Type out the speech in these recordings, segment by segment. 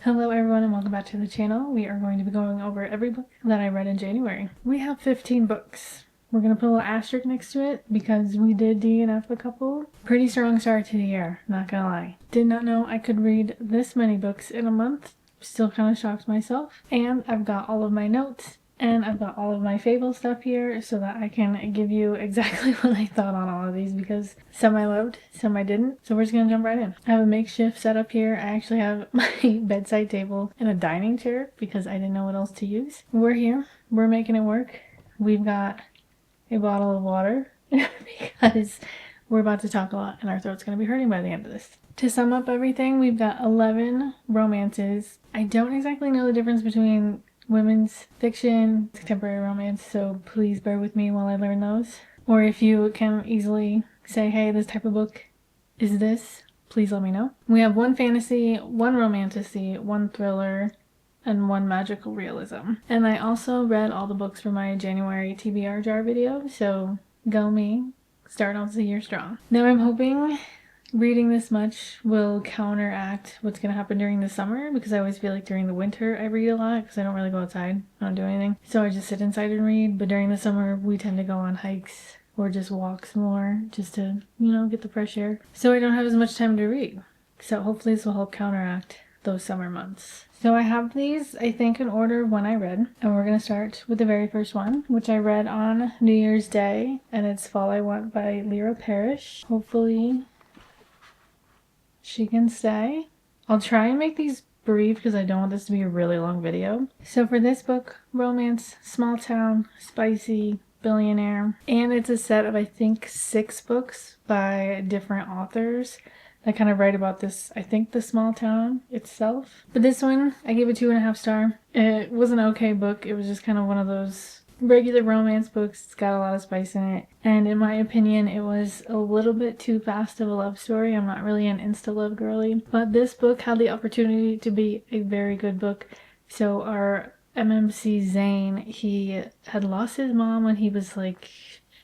Hello everyone and welcome back to the channel. We are going to be going over every book that I read in January. We have 15 books. We're going to put a little asterisk next to it because we did DNF a couple. Pretty strong start to the year, not gonna lie. Did not know I could read this many books in a month. Still kind of shocked myself. And I've got all of my notes and I've got all of my Fable stuff here so that I can give you exactly what I thought on all of these because some I loved, some I didn't. So we're just gonna jump right in. I have a makeshift setup here. I actually have my bedside table and a dining chair because I didn't know what else to use. We're here. We're making it work. We've got a bottle of water because we're about to talk a lot and our throat's gonna be hurting by the end of this. To sum up everything, we've got 11 romances. I don't exactly know the difference between women's fiction, contemporary romance, so please bear with me while I learn those. Or if you can easily say, hey, this type of book is this, please let me know. We have one fantasy, one romantasy, one thriller, and one magical realism. And I also read all the books for my January TBR jar video, so go me, start off the year strong. Now I'm hoping reading this much will counteract what's going to happen during the summer because I always feel like during the winter I read a lot because I don't really go outside. I don't do anything. So I just sit inside and read. But during the summer we tend to go on hikes or just walks more just to, get the fresh air. So I don't have as much time to read. So hopefully this will help counteract those summer months. So I have these, I think, in order of when I read. And we're going to start with the very first one, which I read on New Year's Day. And it's Fall I Want by Lyra Parrish. Hopefully she can stay. I'll try and make these brief because I don't want this to be a really long video. So for this book, romance, small town, spicy, billionaire, and it's a set of I think 6 books by different authors that kind of write about this, I think the small town itself. But this one, I gave it 2.5 stars. It was an okay book. It was just kind of one of those regular romance books. It's got a lot of spice in it, and in my opinion it was a little bit too fast of a love story. I'm not really an insta love girly, but this book had the opportunity to be a very good book. So our MMC Zane, he had lost his mom when he was like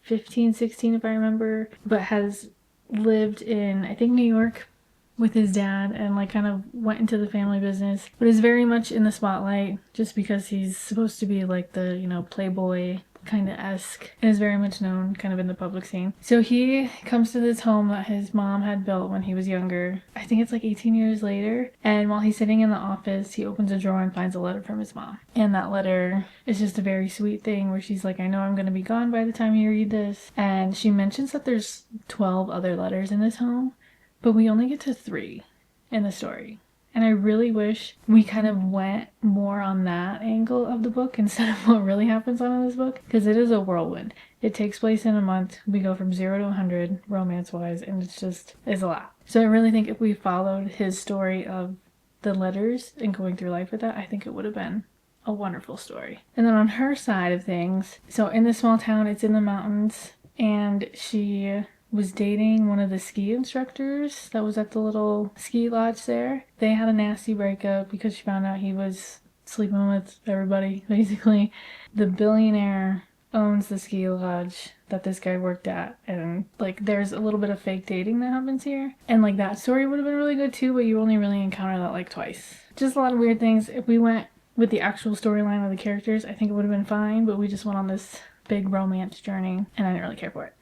15, 16 if I remember, but has lived in I think New York with his dad and like kind of went into the family business, but is very much in the spotlight just because he's supposed to be like the, playboy kind of esque and is very much known kind of in the public scene. So he comes to this home that his mom had built when he was younger. I think it's like 18 years later. And while he's sitting in the office, he opens a drawer and finds a letter from his mom. And that letter is just a very sweet thing where she's like, I know I'm going to be gone by the time you read this. And she mentions that there's 12 other letters in this home, but we only get to 3 in the story. And I really wish we kind of went more on that angle of the book instead of what really happens on in this book. Because it is a whirlwind. It takes place in a month. We go from 0 to 100 romance-wise. And it's a lot. So I really think if we followed his story of the letters and going through life with that, I think it would have been a wonderful story. And then on her side of things, so in this small town, it's in the mountains. And she was dating one of the ski instructors that was at the little ski lodge there. They had a nasty breakup because she found out he was sleeping with everybody, basically. The billionaire owns the ski lodge that this guy worked at, and like there's a little bit of fake dating that happens here. And like that story would have been really good too, but you only really encounter that like twice. Just a lot of weird things. If we went with the actual storyline of the characters, I think it would have been fine, but we just went on this big romance journey and I didn't really care for it.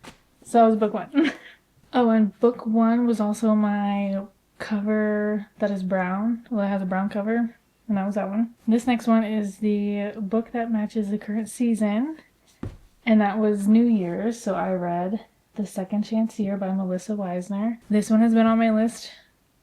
So that was book 1. Oh, and book 1 was also my cover that is brown. Well, it has a brown cover, and that was that one. This next one is the book that matches the current season, and that was New Year's. So I read The Second Chance Year by Melissa Wisner. This one has been on my list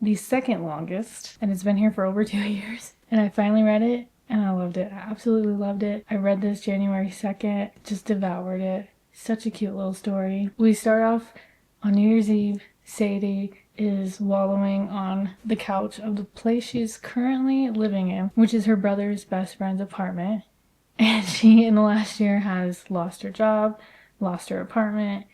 the second longest, and it's been here for over 2 years. And I finally read it, and I loved it. I absolutely loved it. I read this January 2nd, just devoured it. Such a cute little story. We start off on New Year's Eve. Sadie is wallowing on the couch of the place she's currently living in, which is her brother's best friend's apartment. And she, in the last year, has lost her job, lost her apartment,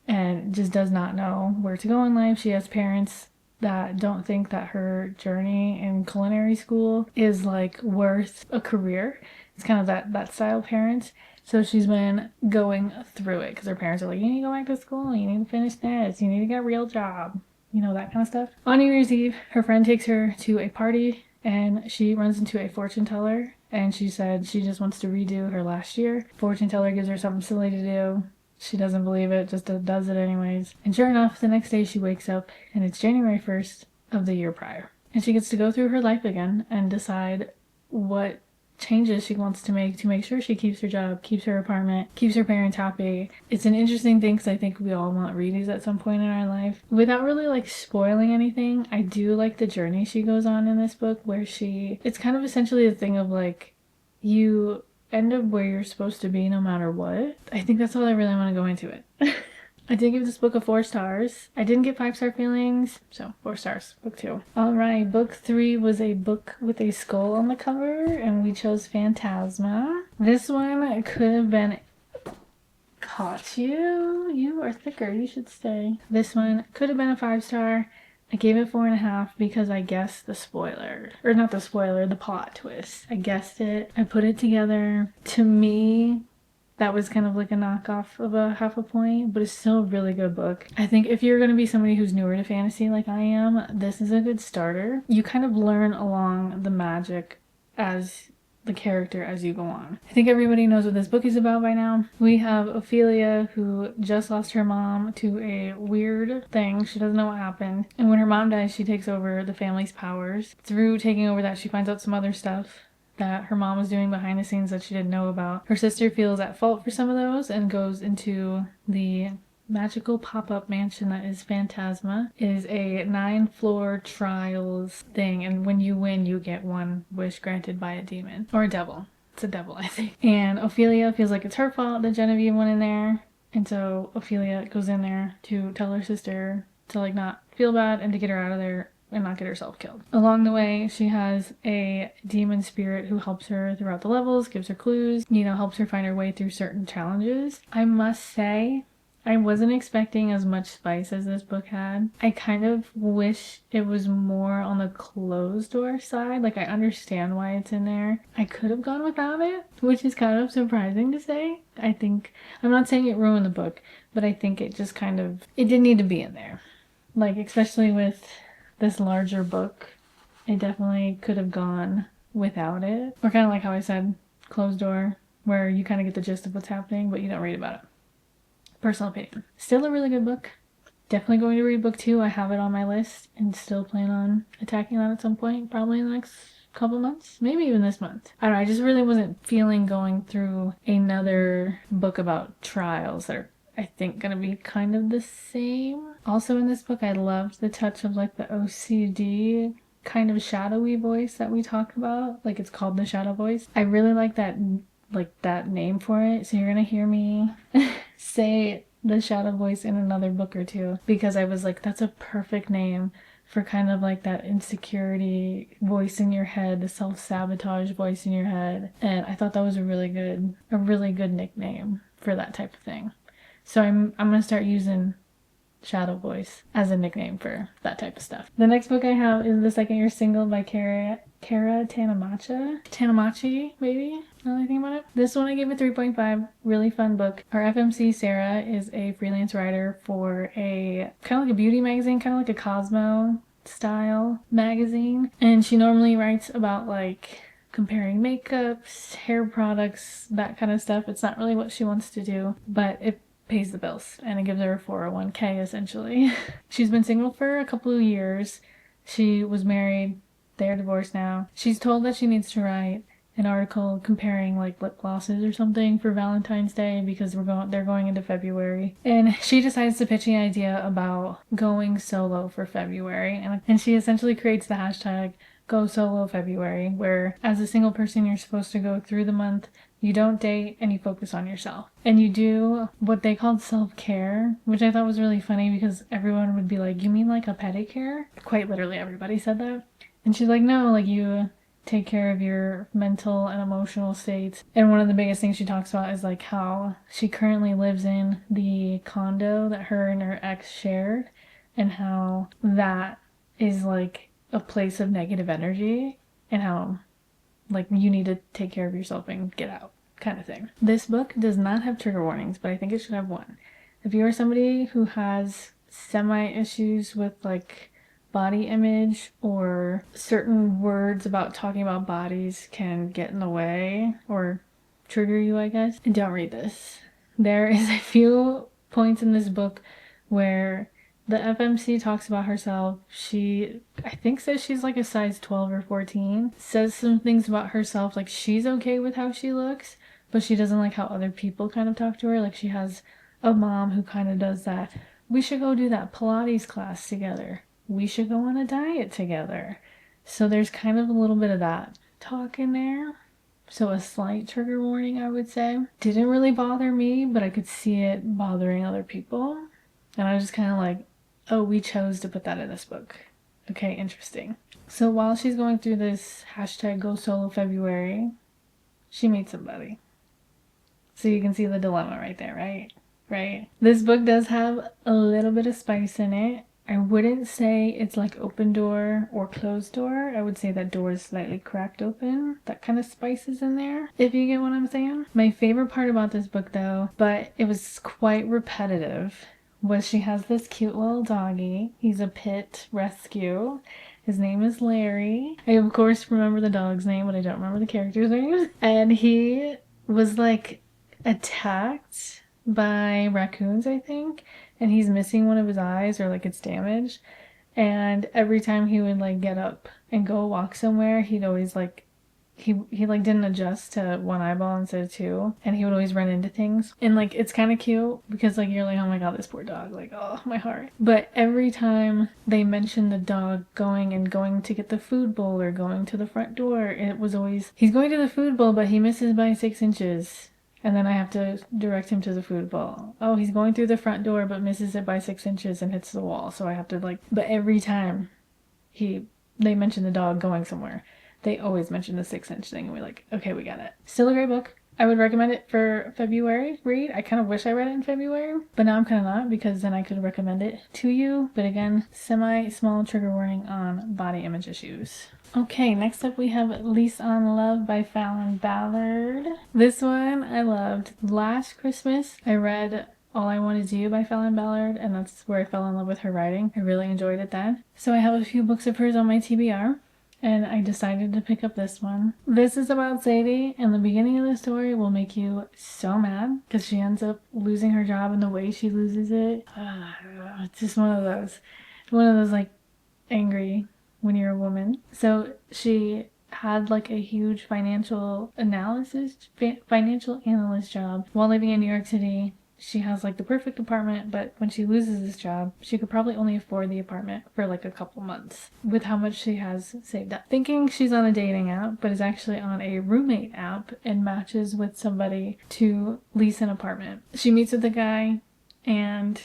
and just does not know where to go in life. She has parents that don't think that her journey in culinary school is like worth a career. It's kind of that style parents. So she's been going through it because her parents are like, you need to go back to school, you need to finish this, you need to get a real job, that kind of stuff. On New Year's Eve, her friend takes her to a party and she runs into a fortune teller, and she said she just wants to redo her last year. Fortune teller gives her something silly to do. She doesn't believe it, just does it anyways. And sure enough, the next day she wakes up and it's January 1st of the year prior. And she gets to go through her life again and decide what changes she wants to make sure she keeps her job, keeps her apartment, keeps her parents happy. It's an interesting thing because I think we all want redos at some point in our life. Without really like spoiling anything, I do like the journey she goes on in this book where it's kind of essentially a thing of like, you end up where you're supposed to be no matter what. I think that's all I really want to go into it. I did give this book a 4 stars. I didn't get 5-star feelings, so 4 stars. Book 2. Alright, book 3 was a book with a skull on the cover, and we chose Phantasma. This one could have been Caught You. You are thicker, you should stay. This one could have been a 5-star. I gave it 4.5 because I guessed the spoiler. Or not the spoiler, the plot twist. I guessed it. I put it together. To me, that was kind of like a knockoff of a half a point, but it's still a really good book. I think if you're going to be somebody who's newer to fantasy like I am, this is a good starter. You kind of learn along the magic as the character as you go on. I think everybody knows what this book is about by now. We have Ophelia who just lost her mom to a weird thing. She doesn't know what happened. And when her mom dies, she takes over the family's powers. Through taking over that, she finds out some other stuff that her mom was doing behind the scenes that she didn't know about. Her sister feels at fault for some of those and goes into the magical pop-up mansion that is Phantasma. It is a 9-floor trials thing, and when you win, you get one wish granted by a demon. Or a devil. It's a devil, I think. And Ophelia feels like it's her fault that Genevieve went in there, and so Ophelia goes in there to tell her sister to like not feel bad and to get her out of there and not get herself killed. Along the way, she has a demon spirit who helps her throughout the levels, gives her clues, helps her find her way through certain challenges. I must say, I wasn't expecting as much spice as this book had. I kind of wish it was more on the closed door side. Like, I understand why it's in there. I could have gone without it, which is kind of surprising to say. I'm not saying it ruined the book, but I think it just it didn't need to be in there. Like, especially with this larger book, it definitely could have gone without it. Or kind of like how I said, closed door, where you kind of get the gist of what's happening, but you don't read about it. Personal opinion. Still a really good book. Definitely going to read book 2. I have it on my list and still plan on attacking that at some point, probably in the next couple months, maybe even this month. I don't know, I just really wasn't feeling going through another book about trials that are, I think, gonna be kind of the same. Also in this book, I loved the touch of like the OCD kind of shadowy voice that we talk about. Like, it's called the shadow voice. I really like that name for it, so you're gonna hear me say the shadow voice in another book or two, because I was like, that's a perfect name for kind of like that insecurity voice in your head, the self-sabotage voice in your head, and I thought that was a really good nickname for that type of thing. So I'm gonna start using shadow voice as a nickname for that type of stuff. The next book I have is The Second Year Single by Kara Tanamachi, maybe? Now that I think about it. This one I gave it 3.5. Really fun book. Our FMC, Sarah, is a freelance writer for a kind of like a beauty magazine, kind of like a Cosmo style magazine. And she normally writes about like comparing makeups, hair products, that kind of stuff. It's not really what she wants to do, but it pays the bills and it gives her a 401k essentially. She's been single for a couple of years. She was married. They're divorced now. She's told that she needs to write an article comparing like lip glosses or something for Valentine's Day because they're going into February. And she decides to pitch the idea about going solo for February. And she essentially creates the hashtag Go Solo February, where as a single person you're supposed to go through the month, you don't date, and you focus on yourself. And you do what they called self-care, which I thought was really funny because everyone would be like, you mean like a pedicure? Quite literally everybody said that. And she's like, no, like you take care of your mental and emotional states. And one of the biggest things she talks about is like how she currently lives in the condo that her and her ex shared, and how that is like a place of negative energy, and how like you need to take care of yourself and get out, kind of thing. This book does not have trigger warnings, but I think it should have one. If you are somebody who has semi issues with like body image or certain words about talking about bodies can get in the way or trigger you, I guess, don't read this. There is a few points in this book where the FMC talks about herself. She, I think, says she's like a size 12 or 14. Says some things about herself, like she's okay with how she looks, but she doesn't like how other people kind of talk to her. Like she has a mom who kind of does that. We should go do that Pilates class together. We should go on a diet together. So there's kind of a little bit of that talk in there. So a slight trigger warning, I would say. Didn't really bother me, but I could see it bothering other people. And I was just kind of like, oh, we chose to put that in this book. Okay, interesting. So while she's going through this hashtag Go Solo February, she meets somebody. So you can see the dilemma right there, right? Right? This book does have a little bit of spice in it. I wouldn't say it's like open door or closed door. I would say that door is slightly cracked open. That kind of spice is in there, if you get what I'm saying. My favorite part about this book, though, but it was quite repetitive, was she has this cute little doggy. He's a pit rescue. His name is Larry. I, of course, remember the dog's name, but I don't remember the character's name. And he was, like, attacked by raccoons, I think. And he's missing one of his eyes, or like it's damaged. And every time he would like get up and go walk somewhere, he'd always like he like didn't adjust to one eyeball instead of two, and he would always run into things. And like it's kind of cute because like you're like, oh my god, this poor dog, like, oh my heart. But every time they mentioned the dog going to get the food bowl or going to the front door, it was always, he's going to the food bowl but he misses by 6 inches. And then I have to direct him to the food bowl. Oh, he's going through the front door but misses it by 6 inches and hits the wall. So I have to like, but every time they mention the dog going somewhere, they always mention the 6-inch thing. And we're like, okay, we got it. Still a great book. I would recommend it for February read. I kind of wish I read it in February, but now I'm kind of not, because then I could recommend it to you. But again, semi-small trigger warning on body image issues. Okay, next up we have Lease on Love by Fallon Ballard. This one I loved. Last Christmas I read All I Want Is You by Fallon Ballard, and that's where I fell in love with her writing. I really enjoyed it then. So I have a few books of hers on my TBR, and I decided to pick up this one. This is about Sadie, and the beginning of the story will make you so mad because she ends up losing her job, and the way she loses it, it's just one of those like angry when you're a woman. So she had like a huge financial analyst job while living in New York City. She has like the perfect apartment, but when she loses this job, she could probably only afford the apartment for like a couple months with how much she has saved up. Thinking she's on a dating app, but is actually on a roommate app and matches with somebody to lease an apartment. She meets with the guy and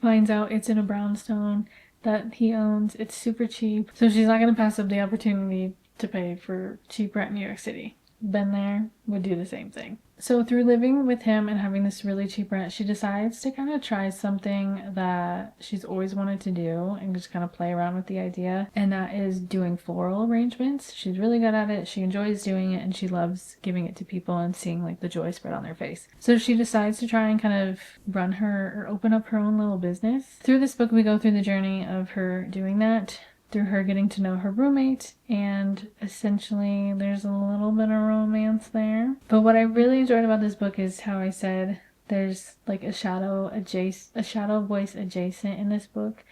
finds out it's in a brownstone that he owns. It's super cheap. So she's not going to pass up the opportunity to pay for cheap rent in New York City. Been there, would do the same thing. So through living with him and having this really cheap rent, she decides to kind of try something that she's always wanted to do and just kind of play around with the idea. And that is doing floral arrangements. She's really good at it. She enjoys doing it and she loves giving it to people and seeing like the joy spread on their face. So she decides to try and kind of run her or open up her own little business. Through this book, we go through the journey of her doing that, through her getting to know her roommate, and essentially there's a little bit of romance there. But what I really enjoyed about this book is how I said there's like a shadow voice adjacent in this book,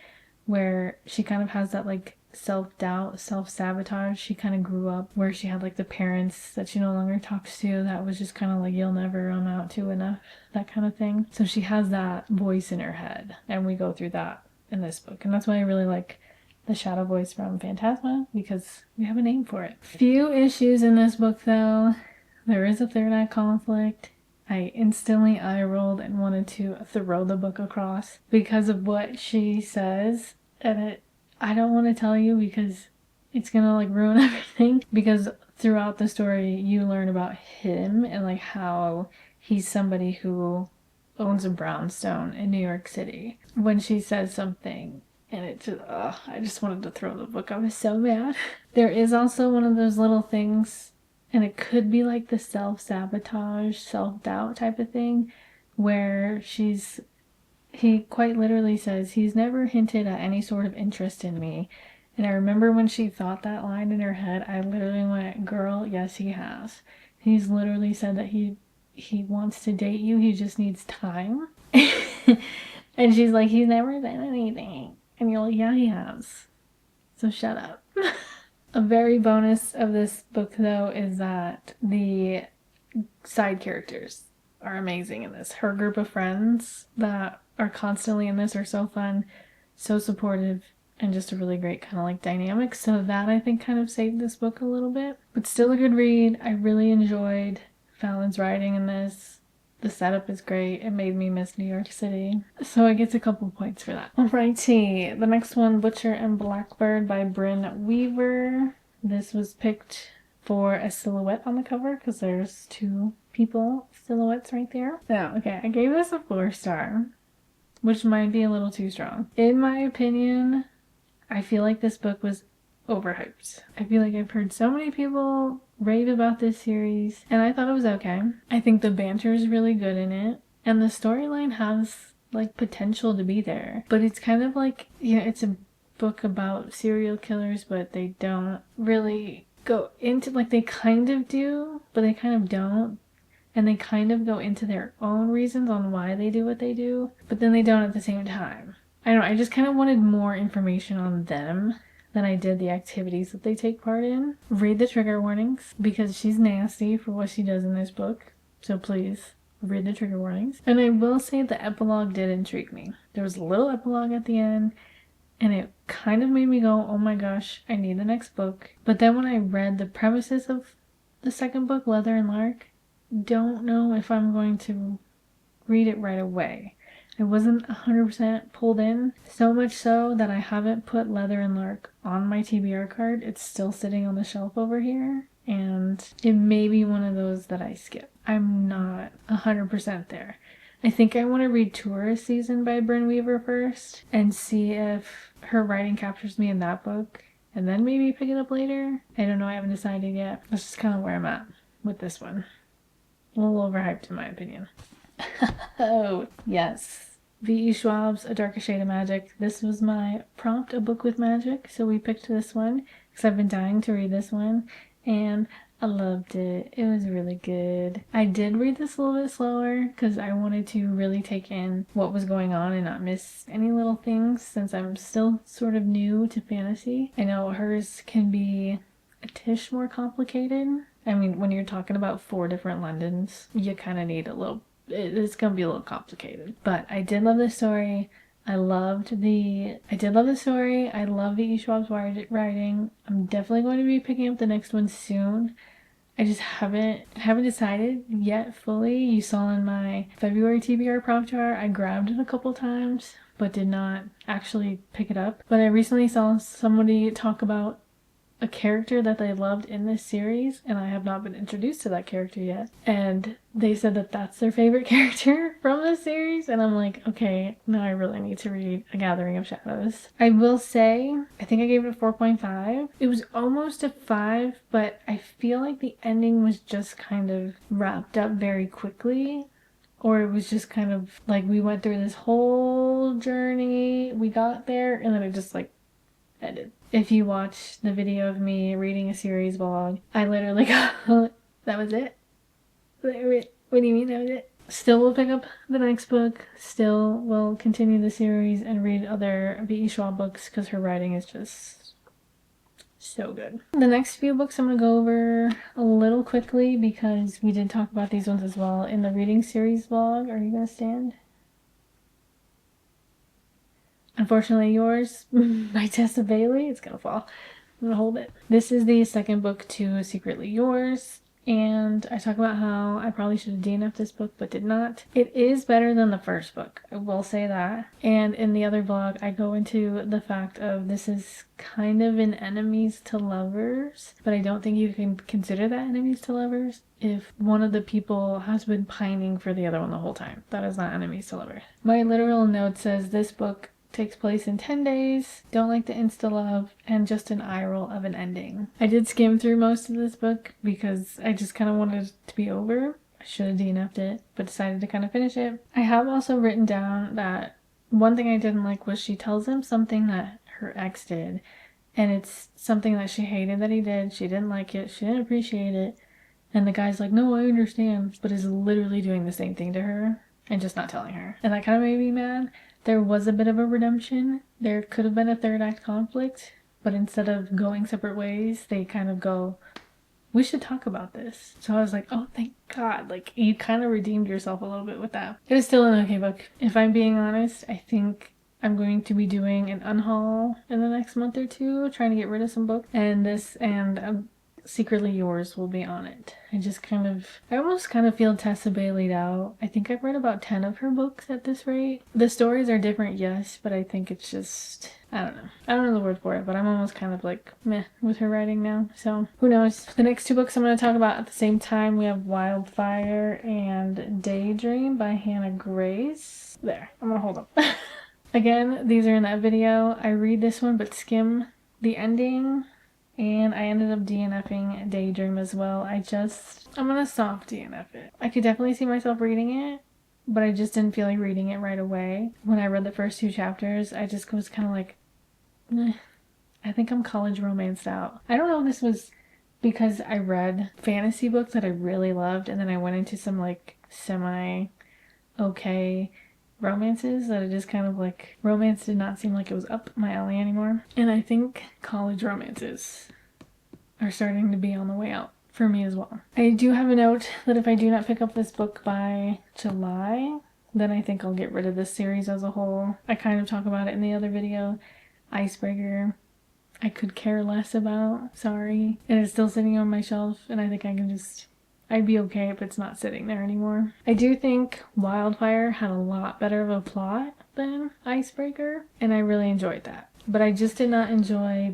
where she kind of has that like self-doubt, self-sabotage. She kind of grew up where she had like the parents that she no longer talks to that was just kind of like, you'll never amount to enough, that kind of thing. So she has that voice in her head, and we go through that in this book. And that's why I really like the shadow voice from Phantasma, because we have a name for it. Few issues in this book though. There is a third act conflict. I instantly eye rolled and wanted to throw the book across because of what she says. And I don't want to tell you because it's gonna like ruin everything, because throughout the story you learn about him and like how he's somebody who owns a brownstone in New York City. When she says something, and it just, I just wanted to throw the book. I was so mad. There is also one of those little things, and it could be like the self-sabotage, self-doubt type of thing, where he quite literally says, he's never hinted at any sort of interest in me, And I remember when she thought that line in her head, I literally went, girl, yes, he has. He's literally said that he wants to date you, he just needs time. And she's like, he's never said anything. And you're like, yeah, he has. So shut up. A very bonus of this book, though, is that the side characters are amazing in this. Her group of friends that are constantly in this are so fun, so supportive, and just a really great kind of like dynamic. So that, I think, kind of saved this book a little bit. But still a good read. I really enjoyed Fallon's writing in this. The setup is great. It made me miss New York City. So I get a couple points for that. Alrighty, the next one, Butcher and Blackbird by Bryn Weaver. This was picked for a silhouette on the cover because there's two people silhouettes right there. So, okay, I gave this a 4-star, which might be a little too strong. In my opinion, I feel like this book was overhyped. I feel like I've heard so many people rave about this series, and I thought it was okay. I think the banter is really good in it, and the storyline has like potential to be there, but it's kind of like, you know, it's a book about serial killers, but they don't really go into, like, they kind of do, but they kind of don't, and they kind of go into their own reasons on why they do what they do, but then they don't at the same time. I don't know, I just kind of wanted more information on them than I did the activities that they take part in. Read the trigger warnings, because she's nasty for what she does in this book. So please, read the trigger warnings. And I will say the epilogue did intrigue me. There was a little epilogue at the end, and it kind of made me go, oh my gosh, I need the next book. But then when I read the premises of the second book, Leather and Lark, don't know if I'm going to read it right away. I wasn't 100% pulled in, so much so that I haven't put Leather and Lark on my TBR card. It's still sitting on the shelf over here, and it may be one of those that I skip. I'm not 100% there. I think I want to read Tourist Season by Bryn Weaver first and see if her writing captures me in that book, and then maybe pick it up later. I don't know, I haven't decided yet. That's just kind of where I'm at with this one. A little overhyped in my opinion. Oh, yes. V.E. Schwab's A Darker Shade of Magic. This was my prompt, a book with magic, so we picked this one because I've been dying to read this one, and I loved it. It was really good. I did read this a little bit slower because I wanted to really take in what was going on and not miss any little things, since I'm still sort of new to fantasy. I know hers can be a tish more complicated. I mean, when you're talking about 4 different Londons, you kind of need a little, it's gonna be a little complicated. But I did love the story. I love the story. I love V.E. Schwab's writing. I'm definitely going to be picking up the next one soon. I just haven't decided yet fully. You saw in my February TBR prompt jar, I grabbed it a couple times, but did not actually pick it up. But I recently saw somebody talk about a character that they loved in this series, and I have not been introduced to that character yet. And they said that that's their favorite character from the series, and I'm like, okay, now I really need to read A Gathering of Shadows. I will say, I think I gave it a 4.5. It was almost a 5, but I feel like the ending was just kind of wrapped up very quickly. Or it was just kind of like we went through this whole journey, we got there, and then it just like ended. If you watch the video of me reading a series vlog, I literally go, that was it? What do you mean that was it? Still will pick up the next book, still will continue the series and read other V.E. Schwab books because her writing is just so good. The next few books I'm going to go over a little quickly because we did talk about these ones as well in the reading series vlog. Are you going to stand? Unfortunately Yours by Tessa Bailey. It's gonna fall. I'm gonna hold it. This is the second book to Secretly Yours, and I talk about how I probably should have DNF'd this book but did not. It is better than the first book, I will say that. And in the other vlog I go into the fact of this is kind of an enemies to lovers, but I don't think you can consider that enemies to lovers if one of the people has been pining for the other one the whole time. That is not enemies to lovers. My literal note says this book takes place in 10 days, don't like the insta-love, and just an eye roll of an ending. I did skim through most of this book because I just kind of wanted it to be over. I should have DNF'd it, but decided to kind of finish it. I have also written down that one thing I didn't like was she tells him something that her ex did, and it's something that she hated that he did. She didn't like it. She didn't appreciate it. And the guy's like, no, I understand, but is literally doing the same thing to her and just not telling her. And that kind of made me mad. There was a bit of a redemption. There could have been a third act conflict, but instead of going separate ways, they kind of go, we should talk about this. So I was like, oh, thank God. Like, you kind of redeemed yourself a little bit with that. It is still an okay book. If I'm being honest, I think I'm going to be doing an unhaul in the next month or two, trying to get rid of some books. And this and Secretly Yours will be on it. I almost kind of feel Tessa Bailey'd out. I think I've read about 10 of her books at this rate. The stories are different, yes, but I think it's just, I don't know. I don't know the word for it, but I'm almost kind of like meh with her writing now. So who knows? The next 2 books I'm going to talk about at the same time, we have Wildfire and Daydream by Hannah Grace. There, I'm going to hold up. Again, these are in that video. I read this one but skim the ending. And I ended up DNFing Daydream as well. I'm gonna soft DNF it. I could definitely see myself reading it, but I just didn't feel like reading it right away. When I read the first 2 chapters, I just was kind of like, eh, I think I'm college romanced out. I don't know if this was because I read fantasy books that I really loved, and then I went into some like semi-okay romances that it just kind of like, romance did not seem like it was up my alley anymore. And I think college romances are starting to be on the way out for me as well. I do have a note that if I do not pick up this book by July, then I think I'll get rid of this series as a whole. I kind of talk about it in the other video. Icebreaker, I could care less about, sorry. And it's still sitting on my shelf, and I think I'd be okay if it's not sitting there anymore. I do think Wildfire had a lot better of a plot than Icebreaker, and I really enjoyed that. But I just did not enjoy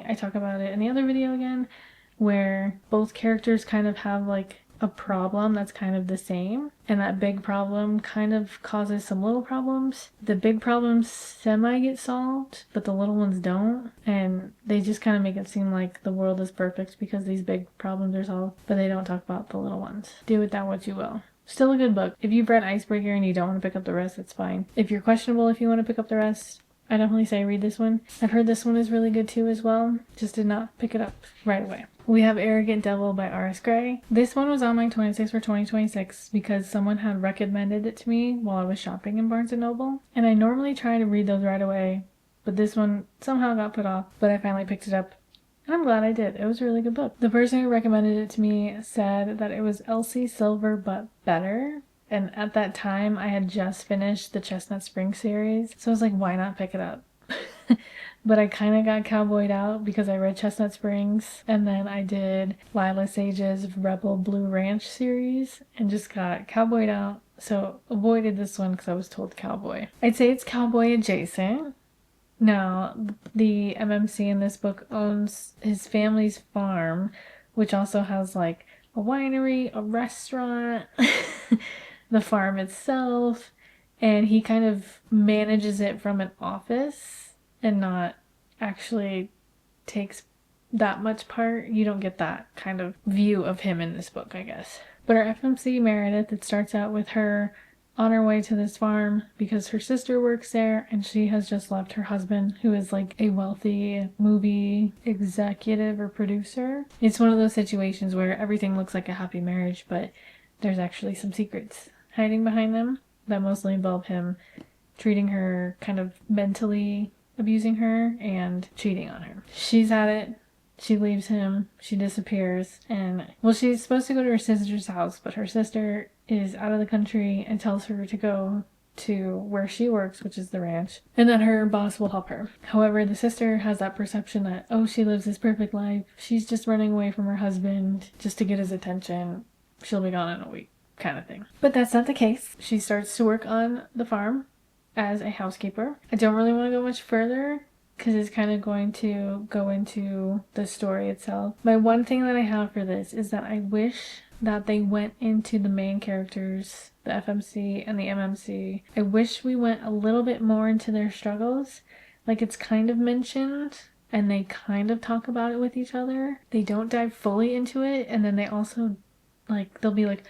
I talk about it in the other video again, where both characters kind of have like a problem that's kind of the same, and that big problem kind of causes some little problems. The big problems semi get solved, but the little ones don't, and they just kind of make it seem like the world is perfect because these big problems are solved, but they don't talk about the little ones. Do with that what you will. Still a good book. If you've read Icebreaker and you don't want to pick up the rest, that's fine. If you're questionable if you want to pick up the rest, I definitely say read this one. I've heard this one is really good too as well. Just did not pick it up right away. We have Arrogant Devil by R.S. Gray. This one was on my 26 for 2026 because someone had recommended it to me while I was shopping in Barnes & Noble. And I normally try to read those right away, but this one somehow got put off. But I finally picked it up, and I'm glad I did. It was a really good book. The person who recommended it to me said that it was Elsie Silver but better. And at that time, I had just finished the Chestnut Springs series, so I was like, why not pick it up? But I kind of got cowboyed out because I read Chestnut Springs, and then I did Lila Sage's Rebel Blue Ranch series, and just got cowboyed out, so avoided this one because I was told cowboy. I'd say it's cowboy adjacent. Now, the MMC in this book owns his family's farm, which also has like a winery, a restaurant, the farm itself, and he kind of manages it from an office and not actually takes that much part. You don't get that kind of view of him in this book, I guess. But our FMC Meredith, it starts out with her on her way to this farm because her sister works there and she has just left her husband, who is like a wealthy movie executive or producer. It's one of those situations where everything looks like a happy marriage, but there's actually some secrets hiding behind them that mostly involve him treating her, kind of mentally abusing her and cheating on her. She's at it. She leaves him. She disappears. And, well, she's supposed to go to her sister's house, but her sister is out of the country and tells her to go to where she works, which is the ranch, and that her boss will help her. However, the sister has that perception that, oh, she lives this perfect life. She's just running away from her husband just to get his attention. She'll be gone in a week, kind of thing. But that's not the case. She starts to work on the farm as a housekeeper. I don't really want to go much further because it's kind of going to go into the story itself. My one thing that I have for this is that I wish that they went into the main characters, the FMC and the MMC. I wish we went a little bit more into their struggles. Like, it's kind of mentioned and they kind of talk about it with each other. They don't dive fully into it, and then they also, like, they'll be like,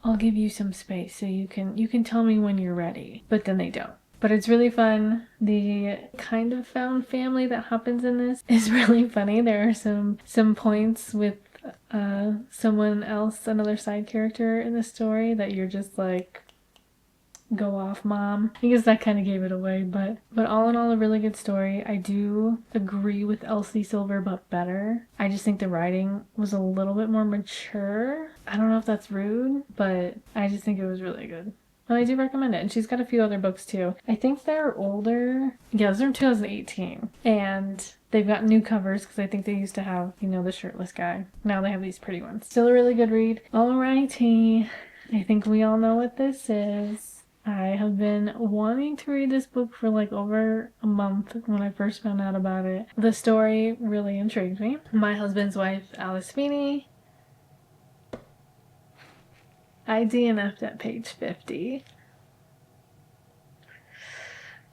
I'll give you some space so you can tell me when you're ready. But then they don't. But it's really fun. The kind of found family that happens in this is really funny. There are some points with someone else, another side character in the story that you're just like, go off, mom. I guess that kind of gave it away, but all in all, a really good story. I do agree with Elsie Silver, but better. I just think the writing was a little bit more mature. I don't know if that's rude, but I just think it was really good. And I do recommend it. And she's got a few other books too. I think they're older. Yeah, those are 2018. And they've got new covers because I think they used to have, you know, the shirtless guy. Now they have these pretty ones. Still a really good read. Alrighty. I think we all know what this is. I have been wanting to read this book for like over a month when I first found out about it. The story really intrigued me. My husband's wife, Alice Feeney. I DNF'd at page 50.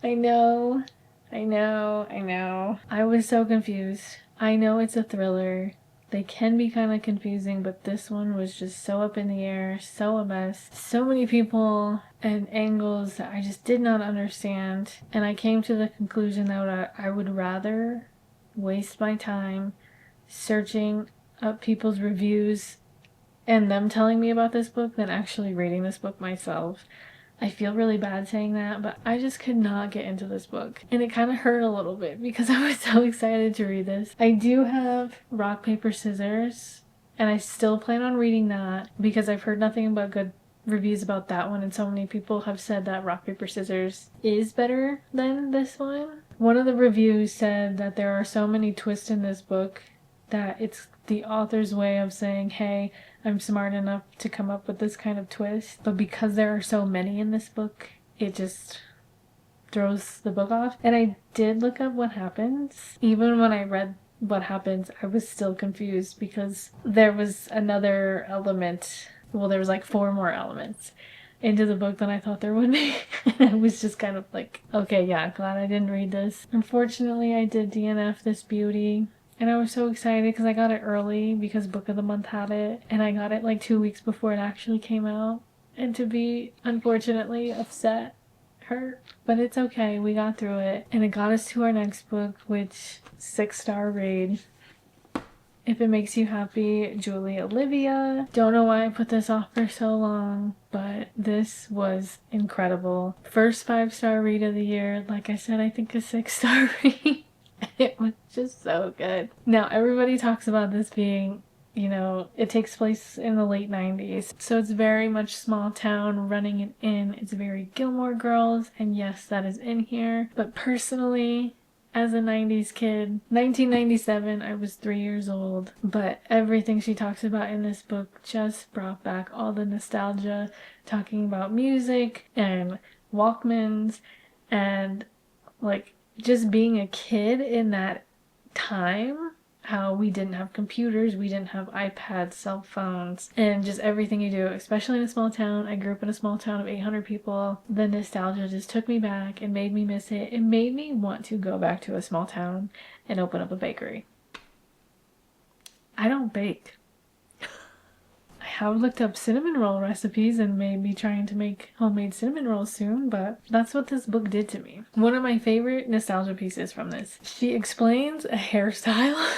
I know. I was so confused. I know it's a thriller. They can be kind of confusing, but this one was just so up in the air, so a mess. So many people and angles that I just did not understand. And I came to the conclusion that I would rather waste my time searching up people's reviews and them telling me about this book than actually reading this book myself. I feel really bad saying that, but I just could not get into this book. And it kind of hurt a little bit because I was so excited to read this. I do have Rock, Paper, Scissors, and I still plan on reading that because I've heard nothing but good reviews about that one, and so many people have said that Rock, Paper, Scissors is better than this one. One of the reviews said that there are so many twists in this book that it's the author's way of saying, hey, I'm smart enough to come up with this kind of twist. But because there are so many in this book, it just throws the book off. And I did look up what happens. Even when I read what happens, I was still confused because there was another element. Well, there was like 4 more elements into the book than I thought there would be. I was just kind of like, okay, yeah, glad I didn't read this. Unfortunately, I did DNF this beauty. And I was so excited because I got it early because Book of the Month had it. And I got it like 2 weeks before it actually came out. And to be, unfortunately, upset hurt. But it's okay. We got through it. And it got us to our next book, which 6-star read. If it makes you happy, Julie Olivia. Don't know why I put this off for so long, but this was incredible. First 5-star read of the year. Like I said, I think a 6-star read. It was just so good. Now, everybody talks about this being, you know, it takes place in the late 90s. So it's very much small town, running an inn. It's very Gilmore Girls. And yes, that is in here. But personally, as a 90s kid, 1997, I was 3 years old. But everything she talks about in this book just brought back all the nostalgia. Talking about music and Walkmans and like just being a kid in that time, how we didn't have computers, we didn't have iPads, cell phones, and just everything you do, especially in a small town. I grew up in a small town of 800 people. The nostalgia just took me back and made me miss it. It made me want to go back to a small town and open up a bakery. I don't bake. I have looked up cinnamon roll recipes and may be trying to make homemade cinnamon rolls soon, but that's what this book did to me. One of my favorite nostalgia pieces from this. She explains a hairstyle.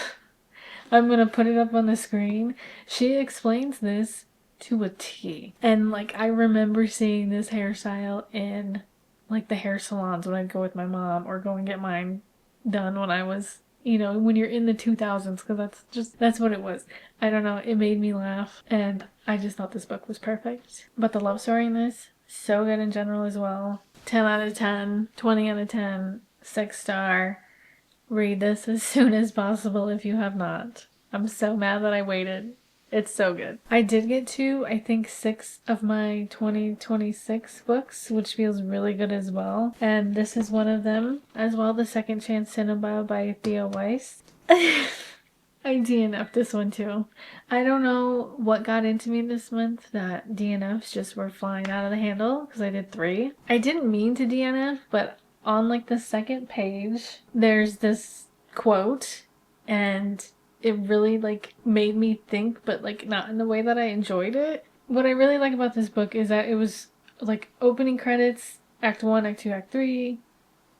I'm gonna put it up on the screen. She explains this to a T. And like, I remember seeing this hairstyle in like the hair salons when I'd go with my mom or go and get mine done when I was, you know, when you're in the 2000s, because that's what it was. I don't know, it made me laugh, and I just thought this book was perfect. But the love story in this, so good in general as well. 10 out of 10, 20 out of 10, 6-star. Read this as soon as possible if you have not. I'm so mad that I waited. It's so good. I did get to, I think, 6 of my 2026 books, which feels really good as well. And this is one of them as well, The Second Chance Cinema by Thea Weiss. I DNF'd this one too. I don't know what got into me this month that DNFs just were flying out of the handle because I did 3. I didn't mean to DNF, but on like the second page, there's this quote and it really like made me think, but like not in the way that I enjoyed it. What I really like about this book is that it was like opening credits Act 1, Act 2, Act 3,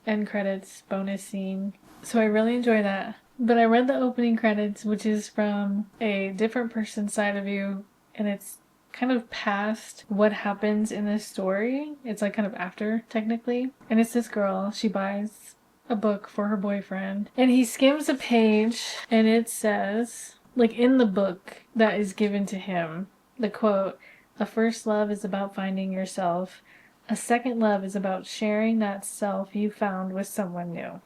end credits, bonus scene. So I really enjoy that. But I read the opening credits, which is from a different person's side of view, and it's kind of past what happens in this story. It's like kind of after, technically. And it's this girl, she buys a book for her boyfriend, and he skims a page, and it says, like in the book that is given to him, the quote, "A first love is about finding yourself. A second love is about sharing that self you found with someone new."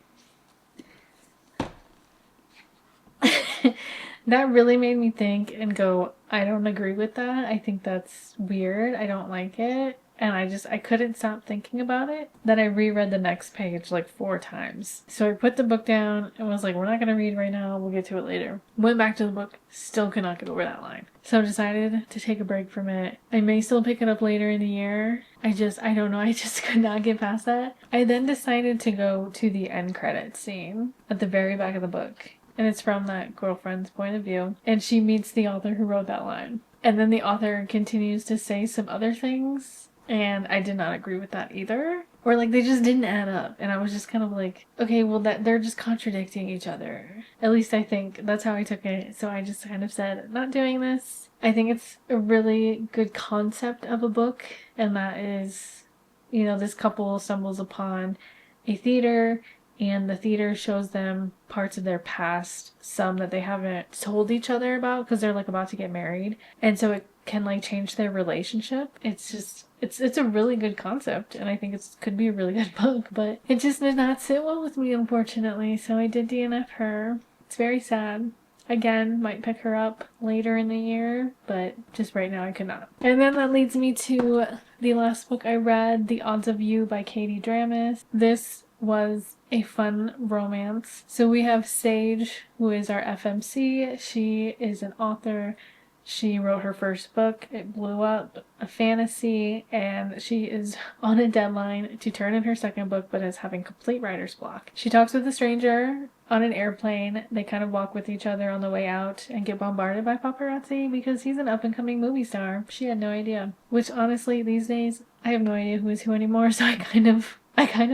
That really made me think and go, I don't agree with that. I think that's weird. I don't like it. And I couldn't stop thinking about it. Then I reread the next page like 4 times. So I put the book down and was like, we're not going to read right now. We'll get to it later. Went back to the book. Still could not get over that line. So I decided to take a break from it. I may still pick it up later in the year. I don't know. I just could not get past that. I then decided to go to the end credits scene at the very back of the book. And it's from that girlfriend's point of view. And she meets the author who wrote that line. And then the author continues to say some other things. And I did not agree with that either. Or like they just didn't add up. And I was just kind of like, okay, well that they're just contradicting each other. At least I think that's how I took it. So I just kind of said, not doing this. I think it's a really good concept of a book. And that is, you know, this couple stumbles upon a theater, and the theater shows them parts of their past, some that they haven't told each other about because they're like about to get married. And so it can like change their relationship. It's just, it's a really good concept, and I think it could be a really good book, but it just did not sit well with me, unfortunately. So I did DNF her. It's very sad. Again, might pick her up later in the year, but just right now I could not. And then that leads me to the last book I read, The Odds of You by Katie Dramis. This was a fun romance. So we have Sage, who is our FMC. She is an author. She wrote her first book. It blew up, a fantasy, and she is on a deadline to turn in her second book, but is having complete writer's block. She talks with a stranger on an airplane. They kind of walk with each other on the way out and get bombarded by paparazzi because he's an up-and-coming movie star. She had no idea. Which honestly, these days, I have no idea who is who anymore, so I kind of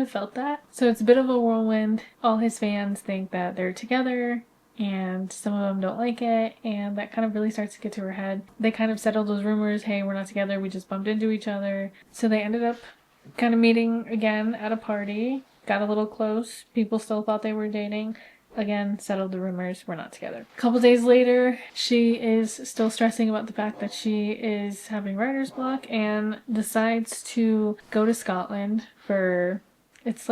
felt that. So it's a bit of a whirlwind. All his fans think that they're together, and some of them don't like it, and that kind of really starts to get to her head. They kind of settled those rumors, hey, we're not together, we just bumped into each other. So they ended up kind of meeting again at a party, got a little close, people still thought they were dating. Again, settled the rumors, we're not together. A couple days later, she is still stressing about the fact that she is having writer's block and decides to go to Scotland for, it's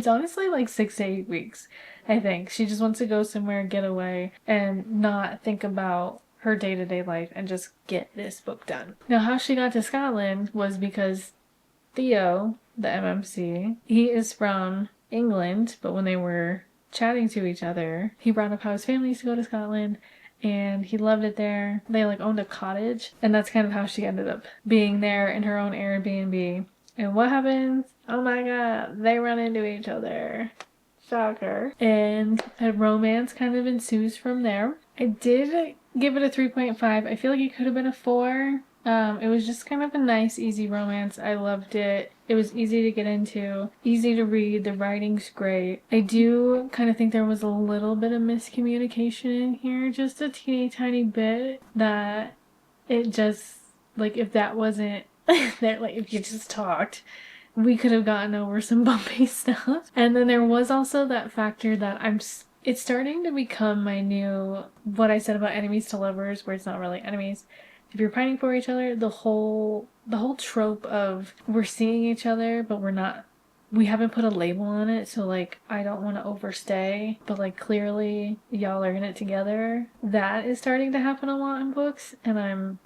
honestly like 6 to 8 weeks, I think. She just wants to go somewhere, get away, and not think about her day-to-day life and just get this book done. Now, how she got to Scotland was because Theo, the MMC, he is from England, but when they were chatting to each other, he brought up how his family used to go to Scotland and he loved it there. They like owned a cottage, and that's kind of how she ended up being there in her own Airbnb. And what happens? Oh my god, they run into each other. Shocker. And a romance kind of ensues from there. I did give it a 3.5. I feel like it could have been a 4. It was just kind of a nice, easy romance. I loved it. It was easy to get into, easy to read. The writing's great. I do kind of think there was a little bit of miscommunication in here, just a teeny tiny bit, that it just, like, if that wasn't there, like, if you just talked, we could have gotten over some bumpy stuff. And then there was also that factor that it's starting to become my new, what I said about enemies to lovers, where it's not really enemies. If you're pining for each other, the whole trope of we're seeing each other, but we haven't put a label on it, so like, I don't want to overstay, but like, clearly y'all are in it together. That is starting to happen a lot in books, and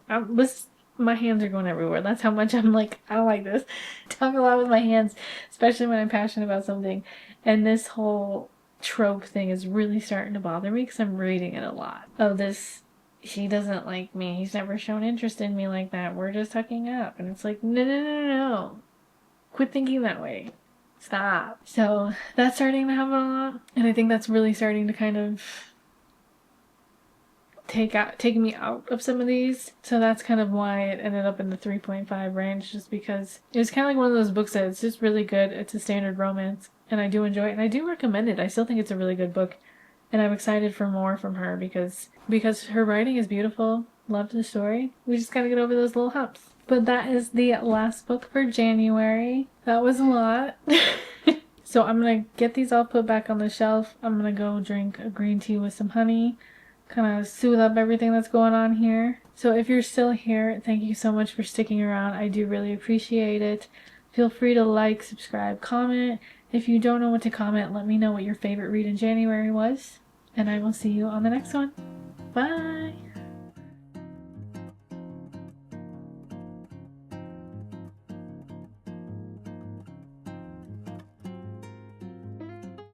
my hands are going everywhere. That's how much I'm like, I don't like this. Talk a lot with my hands, especially when I'm passionate about something. And this whole trope thing is really starting to bother me because I'm reading it a lot. Of this, he doesn't like me. He's never shown interest in me like that. We're just hooking up. And it's like, no. Quit thinking that way. Stop. So that's starting to happen a lot. And I think that's really starting to kind of taking me out of some of these. So that's kind of why it ended up in the 3.5 range, just because it was kind of like one of those books that it's just really good. It's a standard romance and I do enjoy it and I do recommend it. I still think it's a really good book and I'm excited for more from her because her writing is beautiful. Love the story. We just gotta get over those little humps. But that is the last book for January. That was a lot. So I'm gonna get these all put back on the shelf. I'm gonna go drink a green tea with some honey, kind of soothe up everything that's going on here. So if you're still here, thank you so much for sticking around. I do really appreciate it. Feel free to like, subscribe, comment. If you don't know what to comment, let me know what your favorite read in January was. And I will see you on the next one. Bye!